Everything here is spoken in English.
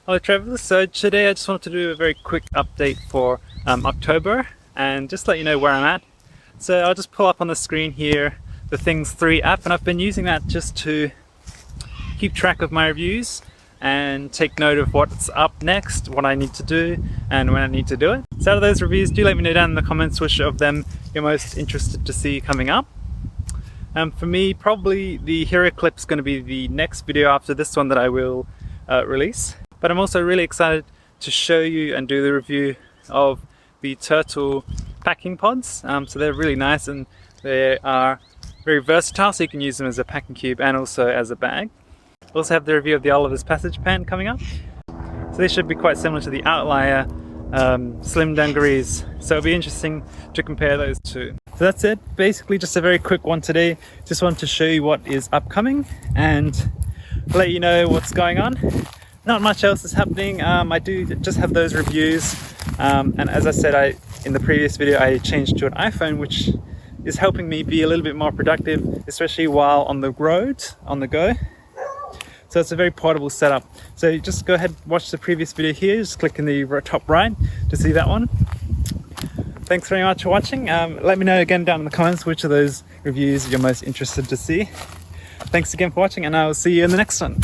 Hello travellers, so today I just wanted to do a very quick update for October and just let you know where I'm at. So I'll just pull up on the screen here the Things 3 app, and I've been using that just to keep track of my reviews and take note of what's up next, what I need to do and when I need to do it. So out of those reviews, do let me know down in the comments which of them you're most interested to see coming up. For me, probably the hero clip's going to be the next video after this one that I will release. But I'm also really excited to show you and do the review of the turtle packing pods. So they're really nice and they are very versatile, so you can use them as a packing cube and also as a bag. Also have the review of the Oliver's Passage pen coming up. So they should be quite similar to the Outlier slim dungarees, so it'll be interesting to compare those two. So that's it, basically just a very quick one today. Just wanted to show you what is upcoming and let you know what's going on. Not much else is happening. I do just have those reviews, and as I said in the previous video, I changed to an iPhone, which is helping me be a little bit more productive, especially while on the road, on the go. So it's a very portable setup. So just go ahead and watch the previous video here, just click in the top right to see that one. Thanks very much for watching. Let me know again down in the comments which of those reviews you're most interested to see. Thanks again for watching, and I will see you in the next one.